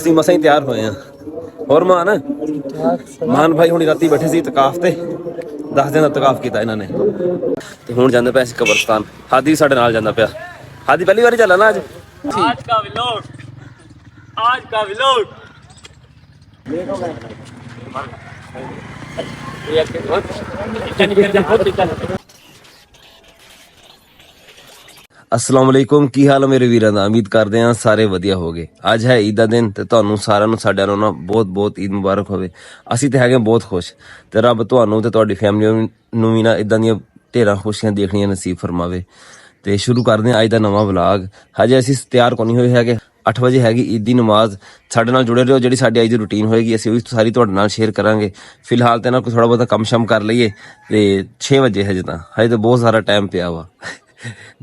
ਅਸੀਂ ਮਸਾਂ ਹੀ ਤਿਆਰ ਹੋਏ ਆ। ਹੋਰ ਮਾਨ ਭਾਈ ਹੁਣੀ ਰਾਤੀ ਬੈਠੇ ਸੀ ਤਕਾਫ ਤੇ 10 ਦਿਨ ਦਾ ਤਕਾਫ ਕੀਤਾ ਇਹਨਾਂ ਨੇ ਤੇ ਹੁਣ ਜਾਂਦੇ ਪਏ ਅਸੀਂ ਕਬਰਸਤਾਨ। ਹਾਦੀ ਸਾਡੇ ਨਾਲ ਜਾਂਦਾ ਪਿਆ। ਹਾਦੀ ਪਹਿਲੀ ਵਾਰੀ ਚੱਲਾ ਨਾ ਅੱਜ आज का व्लॉग अस्सलाम वालेकुम। की हाल है मेरे वीरां दा? उम्मीद करते हैं सारे वधिया हो गए। अज है ईद का दिन ते तुहानू सारिआं नू साडे नालों ना बहुत बहुत ईद मुबारक होवे। असीं ते हैगे बहुत खुश ते रब तुहानू ते तुहाडी फैमिली नू भी ना इदां दीआं ढेरां खुशियां देखणियां नसीब फरमावे। ते शुरू करदे अज दा नवां व्लॉग। हजे असीं तैयार कोनी होए हैगे। 8 वजे हैगी ईद की नमाज। साडे नाल जुड़े रहो, जिहड़ी साडी अज दी रूटीन होएगी असीं भी सारी तुहाडे नाल शेयर करांगे। फिलहाल ते ना कोई थोड़ा बहुता कम शम कर लईए ते 6 वजे हजे तो बहुत सारा टाइम पिया वा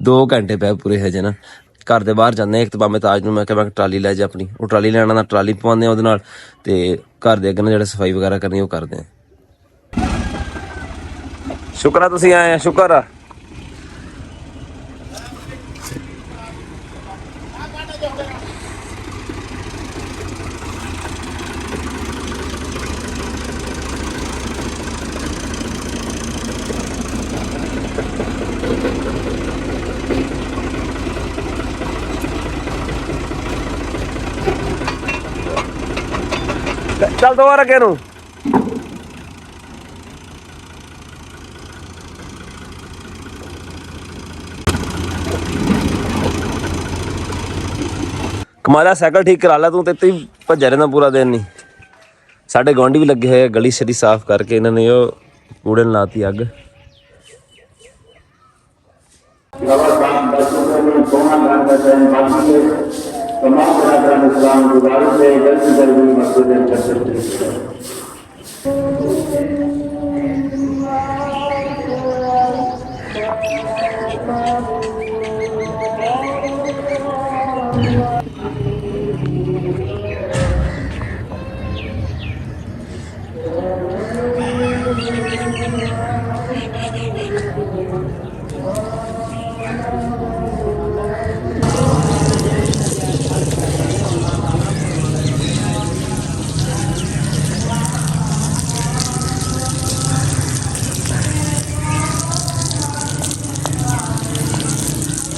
2 घंटे पै पूरे हजे ना। घर दे बाहर जाने एक तो बामे ताज नूं मैं कहा मैं ट्राली लै जा अपनी, वो ट्राली लैना ना ट्राली पवाने उहदे नाल ते घर दे अगे ना जेह्ड़ा सफाई वगैरह करनी वो करदे। शुक्र आ तुसीं आए, शुक्र आ। चल दो बार अगे नू कमाला साइकिल ठीक करा ला तू ते तू भज्जा रहिंदा पूरा दिन। नहीं साडे गुआंढी भी लगे हुए गली शरी साफ करके इन्होंने वो कूड़े ने लाती अग। तमाम इस्लाम गुजारिश है जल्दी जल्दी मस्जिद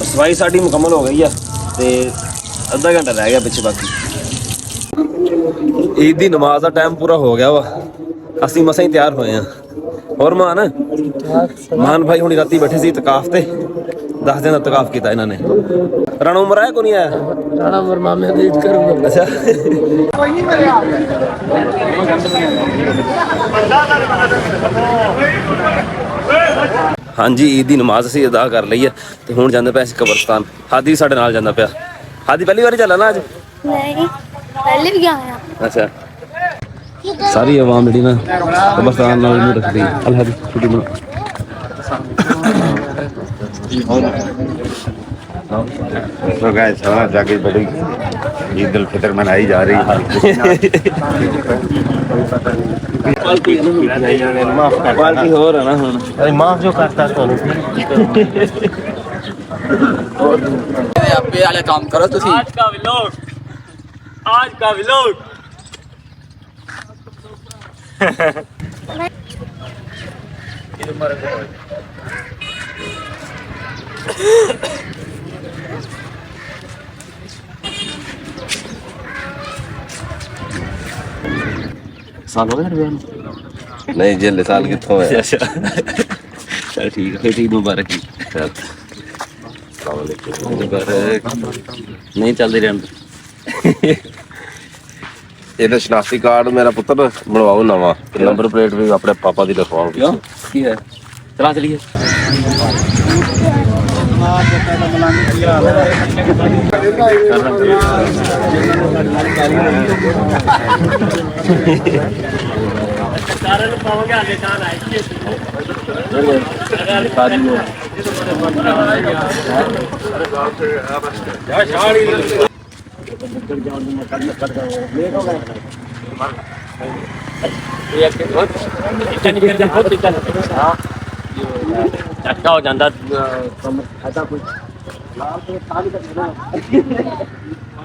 सफाई साड़ी मुकम्मल हो गई है ते अद्धा घंटा रह गया पिछे। बाकी ईद की नमाज का टाइम पूरा हो गया वा। असीं मसां ही तैयार होए हैं। और मान भाई हुणी राती बैठे सी तकाफ ते 10 दिन का तकाफ किया इन्होंने। राणा उमर आया को नहीं आया? राणा उमर मामे दी ईद करूंगा। अच्छा हाँ जी, ईद की नमाज असीं अदा कर लई है ते हुण जांदे पए असीं कबरस्तान। हादी साडे नाल जांदा पिया। हादी पहली बारी चला ना अज? नहीं पहले भी गया। अच्छा सारी आवाम जी ना कबरस्तान नाल नहीं रखती। अल हादी छुट्टी बना तो गाइस जाके बड़ी ईद उल फितर मनाई जा रही है। पार्टी हो रहा ना हुन अरे माफ जो करता तो आपे वाले काम करो तुसी। आज का व्लॉग साल हो गया नहीं जेल साल कितों है। चल ठीक है फिर ईद मुबारक। नहीं चलती रहने ये शनाख्ती कार्ड मेरा पुत्र बनवाओ नवा नंबर प्लेट भी अपने पापा की लिखवाओ। क्यों की है चला चलिए। झटका हो जाता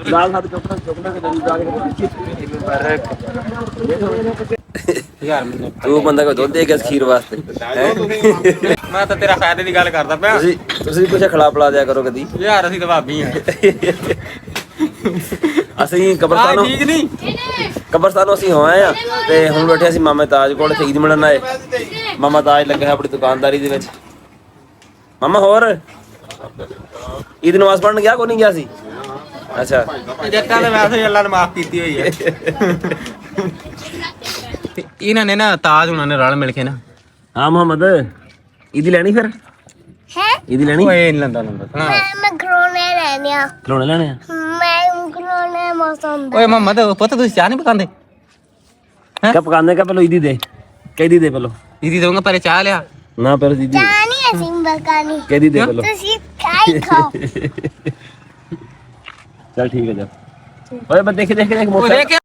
ਲਾਲ ਹੱਥ ਚੁੱਕਣਾ ਤੇ ਯਾਰ ਮੈਨੂੰ ਤੂੰ ਬੰਦਾ ਕੋਈ ਦੁੱਧ ਦੇ ਗਿਆ ਖੀਰ ਵਾਸਤੇ ਮੈਂ ਤਾਂ ਤੇਰਾ ਫਾਇਦੇ ਦੀ ਗੱਲ ਕਰਦਾ ਪਿਆ ਤੁਸੀਂ ਕੁਛ ਖਿਲਾ ਪਿਲਾ ਦਿਆ ਕਰੋ ਕਦੀ ਯਾਰ ਅਸੀਂ ਤਾਂ ਭਾਬੀ ਆ ਅਸੀਂ ਕਬਰਸਤਾਨੋਂ ਠੀਕ ਨਹੀਂ ਕਬਰਸਤਾਨੋਂ ਅਸੀਂ ਹੋ ਆਏ ਆ ਤੇ ਹੁਣ ਬੈਠੇ ਅਸੀਂ ਮਾਮੇ ਤਾਜ ਕੋਲ ਤੇ ਈਦ ਮਨਾਉਣ ਆਏ ਮਾਮਾ ਤਾਜ ਲੱਗਾ ਹੈ ਆਪਣੀ ਦੁਕਾਨਦਾਰੀ ਦੇ ਵਿੱਚ ਮਾਮਾ ਹੋਰ ਈਦ ਨਮਾਜ਼ ਪੜਨ ਗਿਆ ਕੋਈ ਨਹੀਂ ਗਿਆ ਸੀ ਅੱਛਾ ਜੱਟਾਂ ਦੇ ਵੈਸੇ ਹੀ ਅੱਲਾ ਨੇ ਮਾਫ ਕੀਤੀ ਹੋਈ ਹੈ ਇਹਨਾਂ ਨੇ ਨਾ ਤਾਜ ਉਹਨਾਂ ਨੇ ਰਲ ਮਿਲ ਕੇ ਨਾ ਹਾਂ ਮੁਹੰਮਦ ਈਦੀ ਲੈਣੀ ਫਿਰ ਹੈ ਈਦੀ ਲੈਣੀ ਓਏ ਨਹੀਂ ਲੰਦਾ ਲੰਦਾ ਮੈਂ ਕਰੋਨੇ ਲੈਣਿਆ ਖਿਡੌਣੇ ਲੈਣੇ ਆ ਮੈਂ ਕਰੋਨੇ ਮੌਸਮ ਦਾ ਓਏ ਮੁਹੰਮਦ ਪੁੱਤ ਤੁਸੀਂ ਚਾਹ ਨਹੀਂ ਪਕਾਉਂਦੇ ਕਾ ਪਕਾਉਂਦੇ ਕਾ ਪਹਿਲਾਂ ਈਦੀ ਦੇ ਕਿਹਦੀ ਦੇ ਪਹਿਲਾਂ ਦੀਦੀ ਦਊਂਗਾ ਪਹਿਲੇ ਚਾਹ ਲਿਆ ਨਾ ਪਹਿਲਾਂ ਦੀਦੀ ਜਾਨੀ ਅਸੀਂ ਬਕਾਨੀ ਕਿਹਦੀ ਦੇ ਪਹਿਲਾਂ ਤੁਸੀਂ ਖਾਈ ਖਾਓ ਚੱਲ ਠੀਕ ਹੈ ਜਾ ਓਏ ਮੈਂ ਦੇਖ ਓਏ ਦੇਖ